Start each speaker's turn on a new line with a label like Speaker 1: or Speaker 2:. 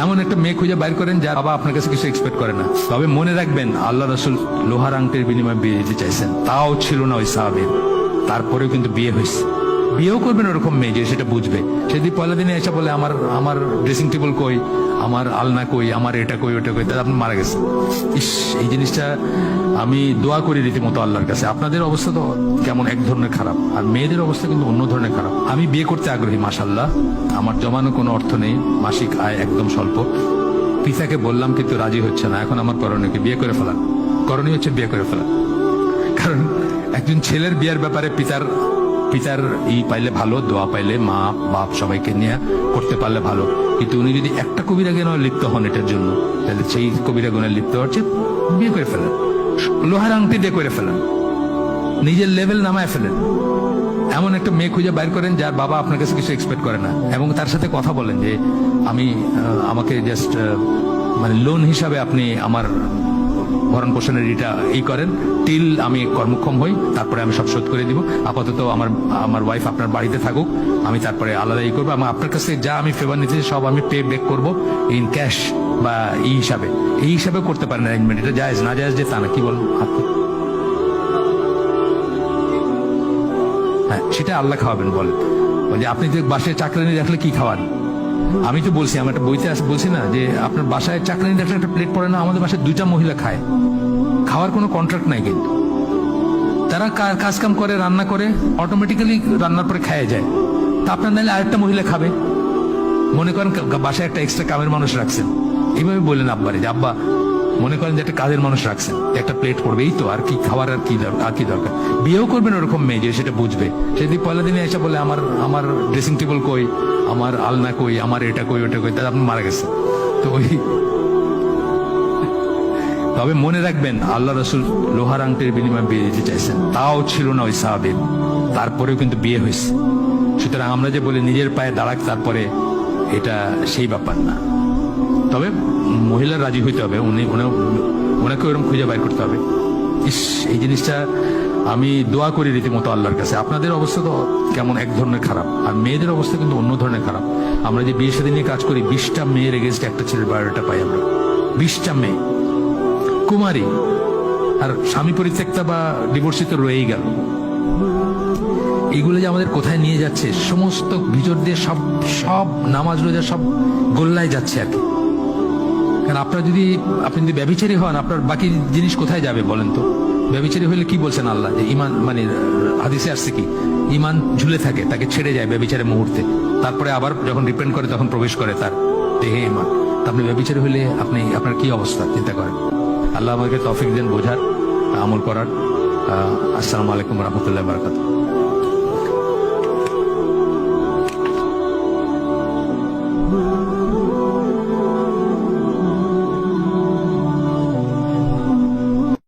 Speaker 1: এমন একটা মেয়ে খুঁজে বাইর করেন যার বাবা আপনার কাছে কিছু এক্সপেক্ট করে না। তবে মনে রাখবেন, আল্লাহ রাসূল লোহার আংটির বিনিময়ে বিয়ে দিতে চাইছেন, তাও ছিল না ওই সাহাবীর। তারপরেও কিন্তু বিয়ে হয়েছে। বিয়েও করবেন ওরকম মেয়ে যে সেটা বুঝবে। সেদিন পয়লা দিনে এসে বলে আমার আমার ড্রেসিং টেবিল কই, আমার আলনা কই, আমার এটা কই, ওটা কই, তাহলে আপনি মারা গেছেন। ইস, এই জিনিসটা আমি দোয়া করি রীতিমতো আল্লাহর কাছে। আপনাদের অবস্থা তো কেমন এক ধরনের খারাপ, আর মেয়েদের অবস্থা কিন্তু অন্য ধরনের খারাপ। আমি বিয়ে করতে আগ্রহী, মাশাআল্লাহ। আমার জমানো কোনো অর্থ নেই, মাসিক আয় একদম স্বল্প। পিতাকে বললাম কিন্তু রাজি হচ্ছে না। এখন আমার করণীয় কি? বিয়ে করে ফেলান। করণীয় হচ্ছে বিয়ে করে ফেলান। কারণ একজন ছেলের বিয়ের ব্যাপারে পিতার পাইলে ভালো, দোয়া পাইলে মা বাপ সবাইকে নিয়ে করতে পারলে ভালো। কিন্তু উনি যদি একটা কবিরা গুণে লিপ্ত হন এটার জন্য, তাহলে সেই কবিরা গুণে লিপ্ত হচ্ছে, বিয়ে করে ফেলেন। লোহার আংটি দিয়ে করে ফেলেন, নিজের লেভেল নামায় ফেলেন। এমন একটা মেয়ে খুঁজে বাইর করেন যার বাবা আপনার কাছে কিছু এক্সপেক্ট করে না, এবং তার সাথে কথা বলেন যে আমাকে জাস্ট মানে লোন হিসাবে আপনি আমার ভরণ পোষণের এটা এই করেন, টিল আমি কর্মক্ষম হই, তারপরে আমি সব শোধ করে দিব। আপাতত আমার ওয়াইফ আপনার বাড়িতে থাকুক, আমি তারপরে আলাদা ই করবো। আমার আপনার কাছে যা আমি ফেভার নিতেছি সব আমি পে ব্যাক করবো ইন ক্যাশ বা এই হিসাবে করতে পারেন অ্যারেঞ্জমেন্ট। এটা জায়েজ না জায়েজ যে তা না, কি বলুন আপনি? হ্যাঁ, সেটা আল্লাহ খাওয়াবেন বলেন। যে আপনি যে বাসায় চাকরানি রাখলে কি খাওয়ান? আমি তো বলছি, আমার একটা বইতে বলছি না যে আপনার বাসায় চাকরানি রাখলে একটা প্লেট পড়ে না। আমাদের বাসায় 2টা মহিলা খায়, খাওয়ার কোনো কন্ট্রাক্ট নাই, কিন্তু তারা কাজ কাম করে, রান্না করে, অটোমেটিক্যালি রান্নার পরে খায় যায়। তা আপনার নাহলে আরেকটা মহিলা খাবে। মনে করেন বাসায় একটা এক্সট্রা কামের মানুষ রাখছেন, এইভাবে বললেন আব্বারে যে আব্বা মনে করেন যে একটা কাজের মানুষ রাখছেন, একটা প্লেট পড়বে, এই তো, আর কি খাওয়ার আর কি দরকার। বিয়েও করবেন ওরকম মেয়ে যে সেটা বুঝবে। সেদিন পয়লা দিনে এসে বলে আমার ড্রেসিং টেবিল কই, আমার আলনা কই, আমার এটা কই, ওটা কই, তাহলে আপনি মারা গেছেন। তো তবে মনে রাখবেন, আল্লাহ রাসূল লোহার আংটির বিনিময়ে বিয়ে দিতে চাইছেন, তাও ছিল না ওই সাহাবীর। তারপরেও কিন্তু বিয়ে হয়েছে। সুতরাং আমরা যে বলি নিজের পায়ে দাঁড়াক, তারপরে এটা সেই ব্যাপার না। তবে মহিলা রাজি হইতে হবে, ওনাকে ওরকম খুঁজে বাইর করতে হবে। ইস, এই জিনিসটা আমি দোয়া করি রীতিমতো আল্লাহর কাছে। আপনাদের অবস্থা তো কেমন এক ধরনের খারাপ, আর মেয়েদের অবস্থা কিন্তু অন্য ধরনের খারাপ। আমরা যে বিয়ে শাদী নিয়ে কাজ করি, 20টা মেয়ের এগেনস্টে একটা ছেলের বায়োডাটা পাই আমরা। 20টা মেয়ে কুমারী, আর স্বামী পরিত্যক্তা বা ডিভোর্সিত রয়েই গেল। এগুলো যে আমাদের কোথায় নিয়ে যাচ্ছে, সমস্ত ভিতর দিয়ে সব নামাজ রোজা সব গোল্লায় যাচ্ছে আর কি। কারণ আপনি যদি ব্যভিচারী হন, আপনার বাকি জিনিস কোথায় যাবে বলেন তো? ব্যভিচারী হলে কি বলছেন আল্লাহ, যে ইমান, মানে হাদিসে আসছে কি, ইমান ঝুলে থাকে, তাকে ছেড়ে যায় ব্যভিচারের মুহূর্তে, তারপরে আবার যখন রিপেন্ট করে তখন প্রবেশ করে তার দেহে ইমান। তা আপনি ব্যভিচারী হলে আপনার কি অবস্থা চিন্তা করেন। আল্লাহ আমাকে তৌফিক দেন বোঝার, আমল করার। আসসালামু আলাইকুম ওয়া রাহমাতুল্লাহি ওয়া বারাকাতুহু।